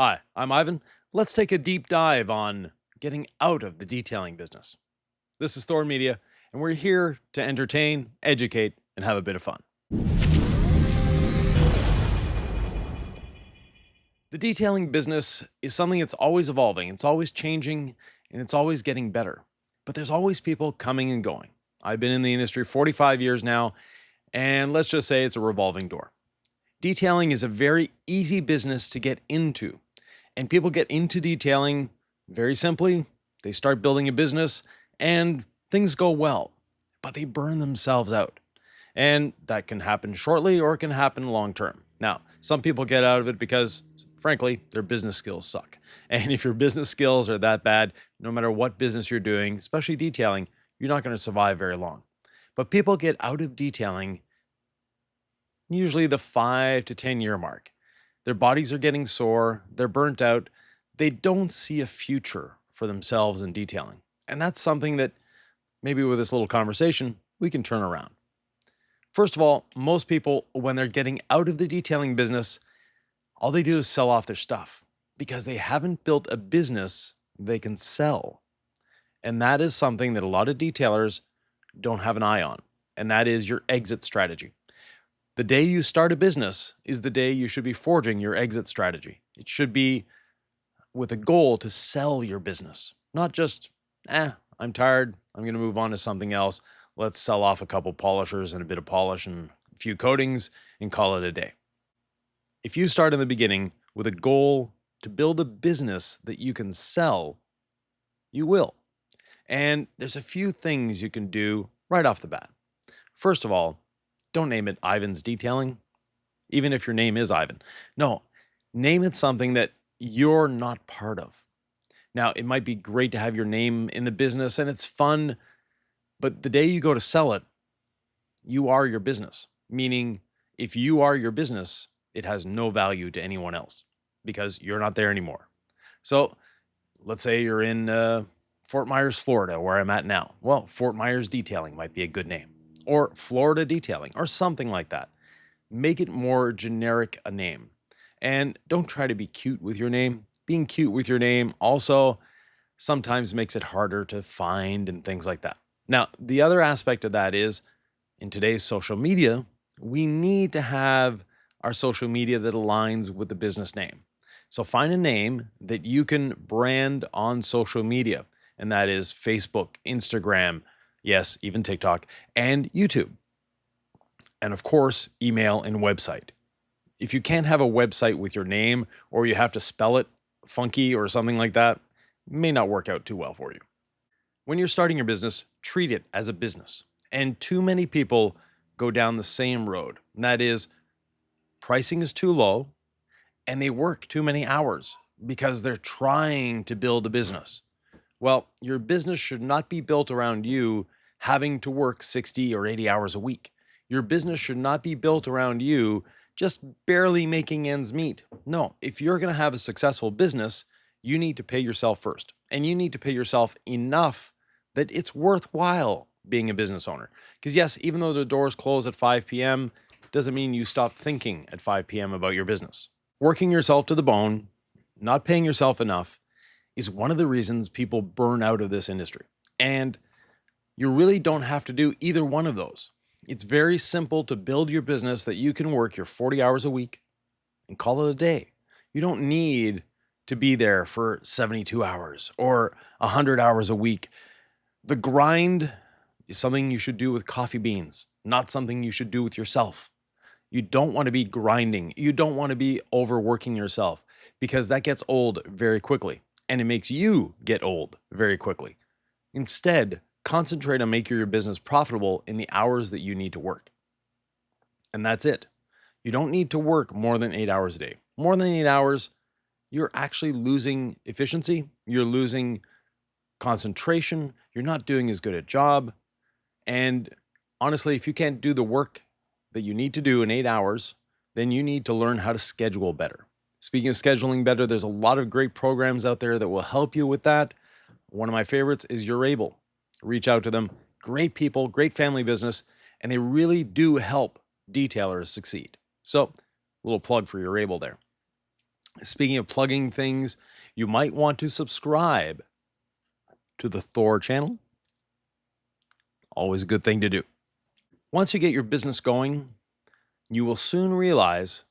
Hi, I'm Ivan. Let's take a deep dive on getting out of the detailing business. This is Thor Media, and we're here to entertain, educate, and have a bit of fun. The detailing business is something that's always evolving, it's always changing, and it's always getting better. But there's always people coming and going. I've been in the industry 45 years now, and let's just say it's a revolving door. Detailing is a very easy business to get into. And people get into detailing very simply. They start building a business and things go well, but they burn themselves out. And that can happen shortly or it can happen long term. Now, some people get out of it because, frankly, their business skills suck. And if your business skills are that bad, no matter what business you're doing, especially detailing, you're not going to survive very long. But people get out of detailing usually the 5 to 10 year mark. Their bodies are getting sore, they're burnt out, they don't see a future for themselves in detailing. And that's something that maybe with this little conversation, we can turn around. First of all, most people, when they're getting out of the detailing business, all they do is sell off their stuff because they haven't built a business they can sell. And that is something that a lot of detailers don't have an eye on. And that is your exit strategy. The day you start a business is the day you should be forging your exit strategy. It should be with a goal to sell your business, not just, I'm tired, I'm going to move on to something else. Let's sell off a couple polishers and a bit of polish and a few coatings and call it a day. If you start in the beginning with a goal to build a business that you can sell, you will. And there's a few things you can do right off the bat. First of all, don't name it Ivan's Detailing, even if your name is Ivan. No, name it something that you're not part of. Now, it might be great to have your name in the business and it's fun, but the day you go to sell it, you are your business. Meaning, if you are your business, it has no value to anyone else because you're not there anymore. So, let's say you're in Fort Myers, Florida, where I'm at now. Well, Fort Myers Detailing might be a good name, or Florida Detailing, or something like that. Make it more generic a name. And don't try to be cute with your name. Being cute with your name also sometimes makes it harder to find and things like that. Now, the other aspect of that is in today's social media, we need to have our social media that aligns with the business name. So find a name that you can brand on social media, and that is Facebook, Instagram, yes, even TikTok, and YouTube. And of course, email and website. If you can't have a website with your name or you have to spell it funky or something like that, it may not work out too well for you. When you're starting your business, treat it as a business. And too many people go down the same road. And that is pricing is too low and they work too many hours because they're trying to build a business. Well, your business should not be built around you having to work 60 or 80 hours a week. Your business should not be built around you just barely making ends meet. No, if you're going to have a successful business, you need to pay yourself first. And you need to pay yourself enough that it's worthwhile being a business owner. Because yes, even though the doors close at 5 p.m., doesn't mean you stop thinking at 5 p.m. about your business. Working yourself to the bone, not paying yourself enough, is one of the reasons people burn out of this industry. And you really don't have to do either one of those. It's very simple to build your business that you can work your 40 hours a week and call it a day. You don't need to be there for 72 hours or 100 hours a week. The grind is something you should do with coffee beans, not something you should do with yourself. You don't want to be grinding. You don't want to be overworking yourself because that gets old very quickly and it makes you get old very quickly. Instead, concentrate on making your business profitable in the hours that you need to work. And that's it. You don't need to work more than 8 hours a day. More than 8 hours, you're actually losing efficiency. You're losing concentration. You're not doing as good a job. And honestly, if you can't do the work that you need to do in 8 hours, then you need to learn how to schedule better. Speaking of scheduling better, there's a lot of great programs out there that will help you with that. One of my favorites is You're Able. Reach out to them. Great people, great family business, and they really do help detailers succeed. So, a little plug for You're Able there. Speaking of plugging things, you might want to subscribe to the THOR channel. Always a good thing to do. Once you get your business going, you will soon realize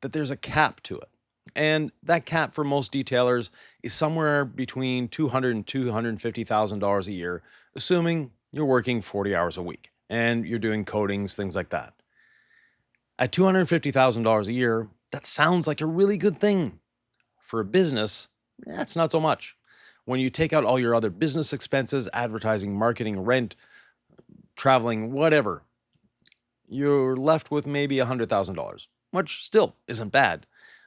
that there's a cap to it. And that cap for most detailers is somewhere between $200,000 and $250,000 a year, assuming you're working 40 hours a week and you're doing coatings, things like that. At $250,000 a year, that sounds like a really good thing. For a business, that's not so much. When you take out all your other business expenses, advertising, marketing, rent, traveling, whatever, you're left with maybe $100,000, which still isn't bad.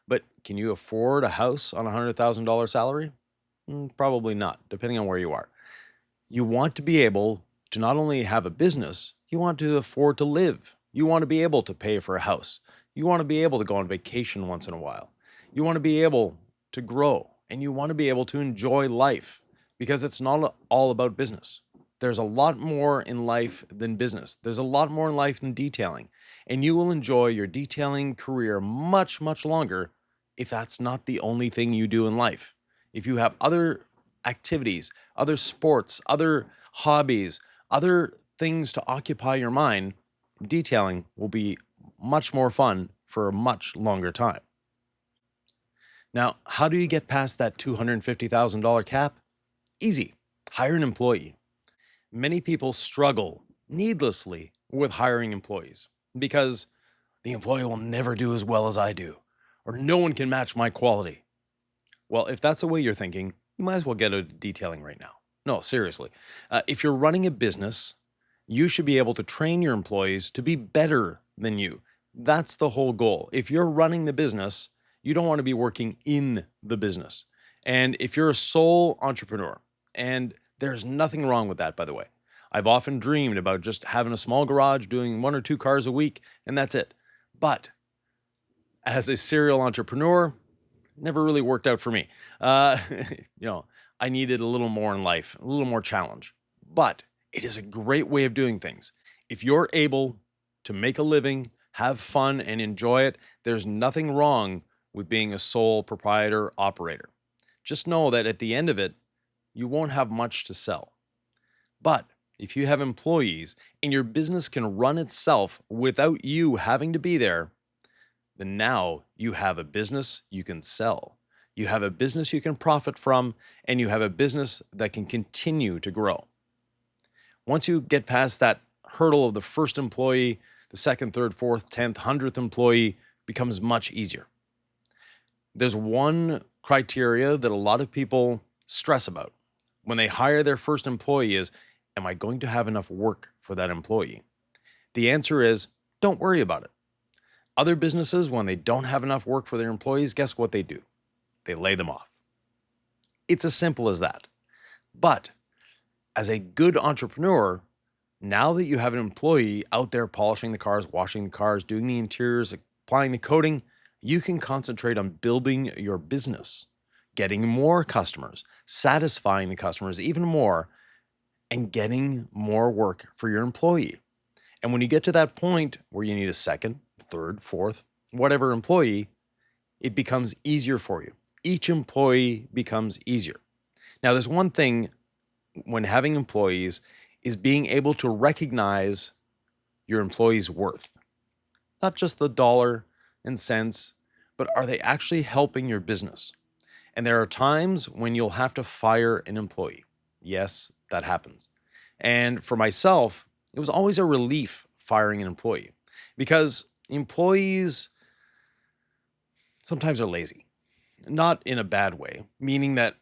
But can you afford a house on a $100,000 salary? Probably not, depending on where you are. You want to be able to not only have a business, you want to afford to live. You want to be able to pay for a house. You want to be able to go on vacation once in a while. You want to be able to grow and you want to be able to enjoy life because it's not all about business. There's a lot more in life than business. There's a lot more in life than detailing. And you will enjoy your detailing career much, much longer if that's not the only thing you do in life. If you have other activities, other sports, other hobbies, other things to occupy your mind, detailing will be much more fun for a much longer time. Now, how do you get past that $250,000 cap? Easy. Hire an employee. Many people struggle needlessly with hiring employees because the employee will never do as well as I do, or no one can match my quality. Well, if that's the way you're thinking, you might as well get a detailing right now. No, seriously. If you're running a business, you should be able to train your employees to be better than you. That's the whole goal. If you're running the business, you don't want to be working in the business. And if you're a sole entrepreneur, and there's nothing wrong with that, by the way. I've often dreamed about just having a small garage, doing 1 or 2 cars a week, and that's it. But as a serial entrepreneur, never really worked out for me. Uh, you know, I needed a little more in life, a little more challenge. But it is a great way of doing things. If you're able to make a living, have fun, and enjoy it, there's nothing wrong with being a sole proprietor operator. Just know that at the end of it, you won't have much to sell. But if you have employees and your business can run itself without you having to be there, then now you have a business you can sell. You have a business you can profit from, and you have a business that can continue to grow. Once you get past that hurdle of the first employee, the second, third, fourth, 10th, 100th employee becomes much easier. There's one criteria that a lot of people stress about when they hire their first employee is, am I going to have enough work for that employee? The answer is, don't worry about it. Other businesses, when they don't have enough work for their employees, guess what they do? They lay them off. It's as simple as that. But as a good entrepreneur, now that you have an employee out there polishing the cars, washing the cars, doing the interiors, applying the coating, you can concentrate on building your business, getting more customers, satisfying the customers even more, and getting more work for your employee. And when you get to that point where you need a second, third, fourth, whatever employee, it becomes easier for you. Each employee becomes easier. Now, there's one thing when having employees is being able to recognize your employees' worth. Not just the dollar and cents, but are they actually helping your business? And there are times when you'll have to fire an employee. Yes, that happens. And for myself, it was always a relief firing an employee because employees sometimes are lazy, not in a bad way, meaning that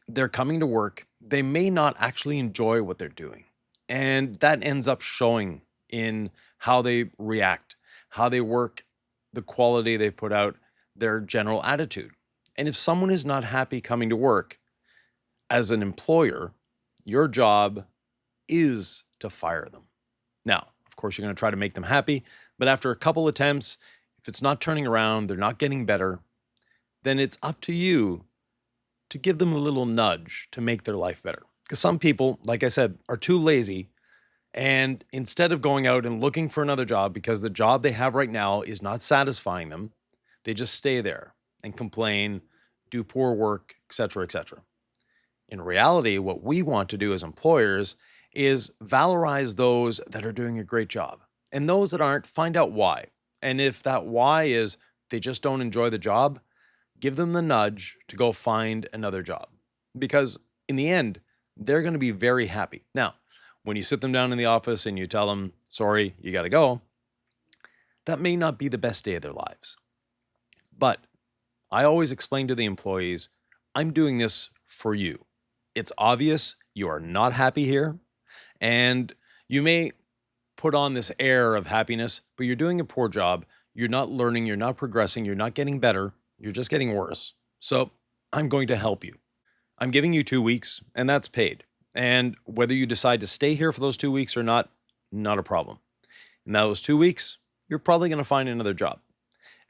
they're coming to work, they may not actually enjoy what they're doing. And that ends up showing in how they react, how they work, the quality they put out, their general attitude. And if someone is not happy coming to work, as an employer, your job is to fire them. Now, of course, you're going to try to make them happy, but after a couple attempts, if it's not turning around, they're not getting better, then it's up to you to give them a little nudge to make their life better. Because some people, like I said, are too lazy. And instead of going out and looking for another job because the job they have right now is not satisfying them, they just stay there. and complain, do poor work, etc., etc. In reality, what we want to do as employers is valorize those that are doing a great job. And those that aren't, find out why. And if that why is they just don't enjoy the job, give them the nudge to go find another job. Because in the end, they're going to be very happy. Now, when you sit them down in the office and you tell them, sorry, you got to go, that may not be the best day of their lives. But I always explain to the employees, I'm doing this for you. It's obvious you are not happy here, and you may put on this air of happiness, but you're doing a poor job. You're not learning, you're not progressing, you're not getting better, you're just getting worse. So I'm going to help you. I'm giving you 2 weeks, and that's paid. And whether you decide to stay here for those 2 weeks or not a problem. In those 2 weeks, you're probably going to find another job.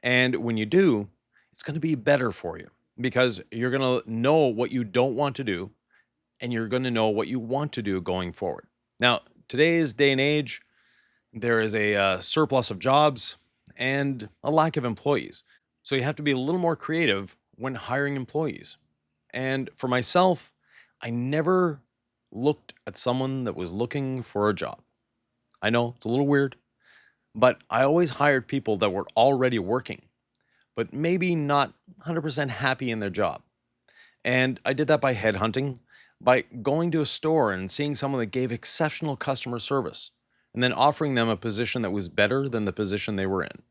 And when you do, it's going to be better for you because you're going to know what you don't want to do and you're going to know what you want to do going forward. Now, today's day and age, there is a surplus of jobs and a lack of employees. So you have to be a little more creative when hiring employees. And for myself, I never looked at someone that was looking for a job. I know it's a little weird, but I always hired people that were already working, but maybe not 100% happy in their job. And I did that by headhunting, by going to a store and seeing someone that gave exceptional customer service, and then offering them a position that was better than the position they were in,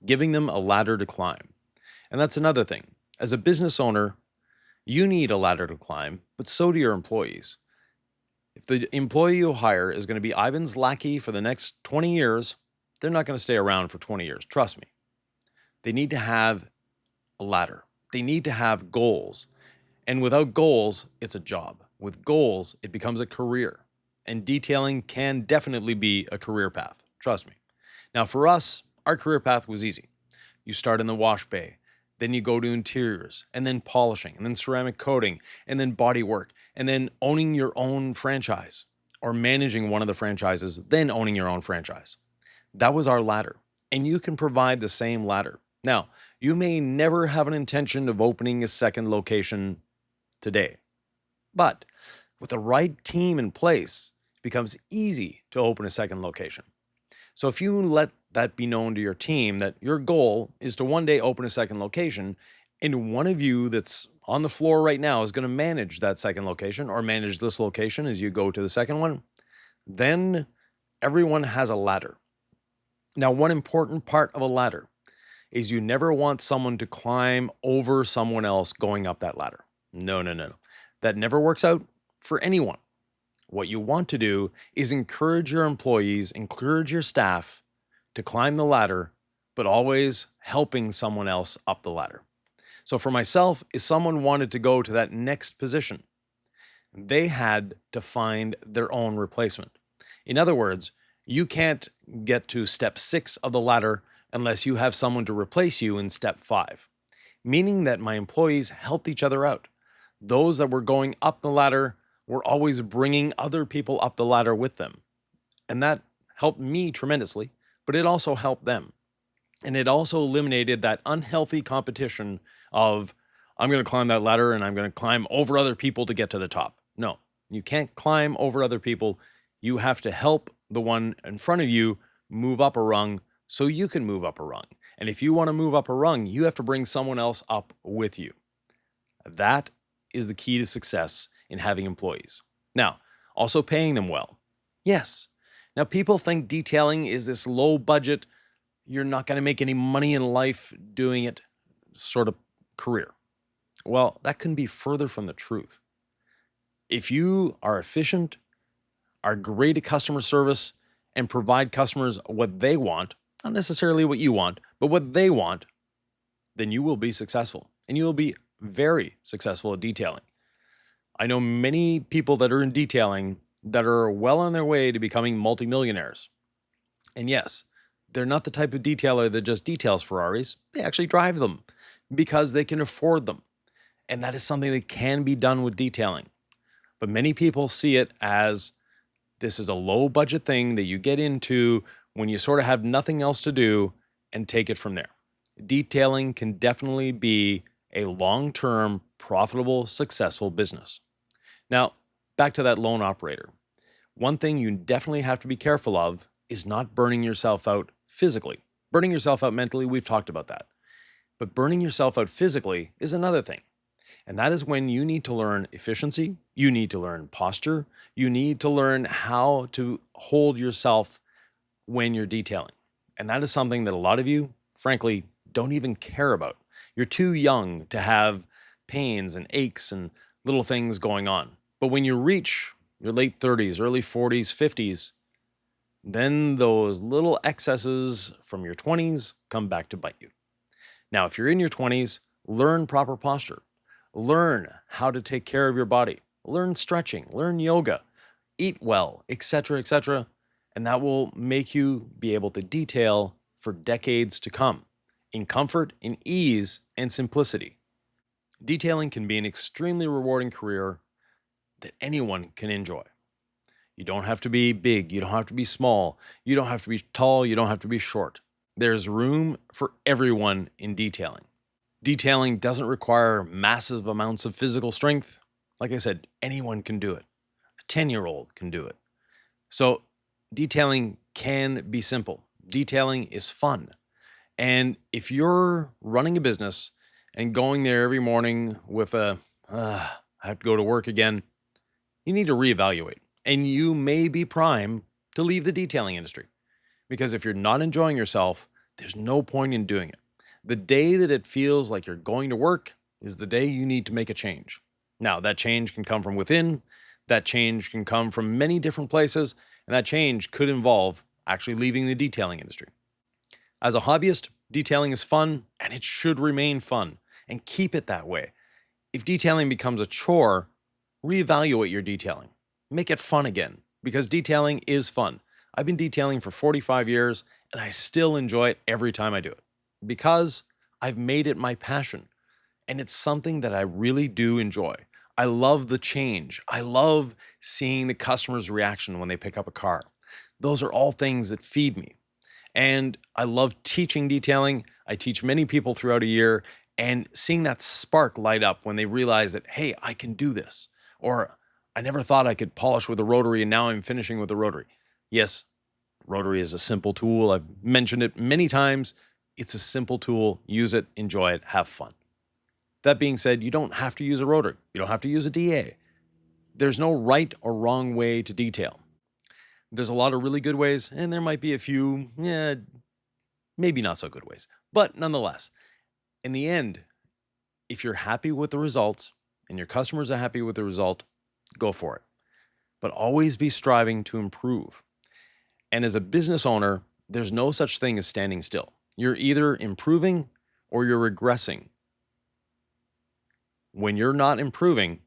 giving them a ladder to climb. And that's another thing. As a business owner, you need a ladder to climb, but so do your employees. If the employee you hire is going to be Ivan's lackey for the next 20 years, they're not going to stay around for 20 years. Trust me. They need to have a ladder. They need to have goals. And without goals, it's a job. With goals, it becomes a career. And detailing can definitely be a career path. Trust me. Now, for us, our career path was easy. You start in the wash bay, then you go to interiors, and then polishing, and then ceramic coating, and then body work, and then owning your own franchise, or managing one of the franchises, then owning your own franchise. That was our ladder, and you can provide the same ladder. Now, you may never have an intention of opening a second location today, but with the right team in place, it becomes easy to open a second location. So if you let that be known to your team that your goal is to one day open a second location, and one of you that's on the floor right now is going to manage that second location or manage this location as you go to the second one, then everyone has a ladder. Now, one important part of a ladder is you never want someone to climb over someone else going up that ladder. No, no, no, no. That never works out for anyone. What you want to do is encourage your employees, encourage your staff to climb the ladder, but always helping someone else up the ladder. So for myself, if someone wanted to go to that next position, they had to find their own replacement. In other words, you can't get to step 6 of the ladder unless you have someone to replace you in step 5, meaning that my employees helped each other out. Those that were going up the ladder were always bringing other people up the ladder with them. And that helped me tremendously, but it also helped them. And it also eliminated that unhealthy competition of, I'm going to climb that ladder and I'm going to climb over other people to get to the top. No, you can't climb over other people. You have to help the one in front of you move up a rung so you can move up a rung. And if you want to move up a rung, you have to bring someone else up with you. That is the key to success in having employees. Now, also paying them well. Yes. Now, people think detailing is this low budget, you're not going to make any money in life doing it sort of career. Well, that couldn't be further from the truth. If you are efficient, are great at customer service, and provide customers what they want, not necessarily what you want, but what they want, then you will be successful. And you will be very successful at detailing. I know many people that are in detailing that are well on their way to becoming multimillionaires. And yes, they're not the type of detailer that just details Ferraris. They actually drive them because they can afford them. And that is something that can be done with detailing. But many people see it as this is a low budget thing that you get into when you sort of have nothing else to do and take it from there. Detailing can definitely be a long-term, profitable, successful business. Now, back to that lone operator. One thing you definitely have to be careful of is not burning yourself out physically. Burning yourself out mentally, we've talked about that. But burning yourself out physically is another thing. And that is when you need to learn efficiency, you need to learn posture, you need to learn how to hold yourself when you're detailing. And that is something that a lot of you, frankly, don't even care about. You're too young to have pains and aches and little things going on. But when you reach your late 30s, early 40s, 50s, then those little excesses from your 20s come back to bite you. Now, if you're in your 20s, learn proper posture. Learn how to take care of your body. Learn stretching, learn yoga, eat well, etc., and that will make you be able to detail for decades to come in comfort, in ease, and simplicity. Detailing can be an extremely rewarding career that anyone can enjoy. You don't have to be big, you don't have to be small, you don't have to be tall, you don't have to be short. There's room for everyone in detailing. Detailing doesn't require massive amounts of physical strength. Like I said, anyone can do it. A 10-year-old can do it. So detailing can be simple. Detailing is fun. And if you're running a business and going there every morning with I have to go to work again, you need to reevaluate. And you may be prime to leave the detailing industry. Because if you're not enjoying yourself, there's no point in doing it. The day that it feels like you're going to work is the day you need to make a change. Now, that change can come from within, that change can come from many different places, and that change could involve actually leaving the detailing industry. As a hobbyist, detailing is fun, and it should remain fun, and keep it that way. If detailing becomes a chore, reevaluate your detailing. Make it fun again, because detailing is fun. I've been detailing for 45 years, and I still enjoy it every time I do it, because I've made it my passion, and it's something that I really do enjoy. I love the change. I love seeing the customer's reaction when they pick up a car. Those are all things that feed me. And I love teaching detailing. I teach many people throughout a year, and seeing that spark light up when they realize that, hey, I can do this. Or I never thought I could polish with a rotary, and now I'm finishing with a rotary. Yes, rotary is a simple tool. I've mentioned it many times. It's a simple tool. Use it, enjoy it, have fun. That being said, you don't have to use a rotary. You don't have to use a DA. There's no right or wrong way to detail. There's a lot of really good ways, and there might be a few, maybe not so good ways. But nonetheless, in the end, if you're happy with the results and your customers are happy with the result, go for it. But always be striving to improve. And as a business owner, there's no such thing as standing still. You're either improving or you're regressing. When you're not improving,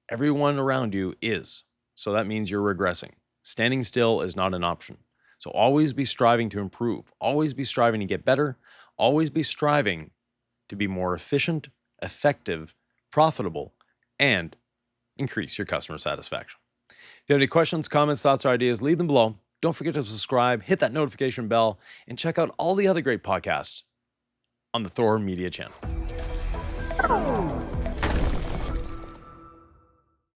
everyone around you is. So that means you're regressing. Standing still is not an option. So always be striving to improve. Always be striving to get better. Always be striving to be more efficient, effective, profitable, and increase your customer satisfaction. If you have any questions, comments, thoughts, or ideas, leave them below. Don't forget to subscribe, hit that notification bell, and check out all the other great podcasts on the THOR Media channel.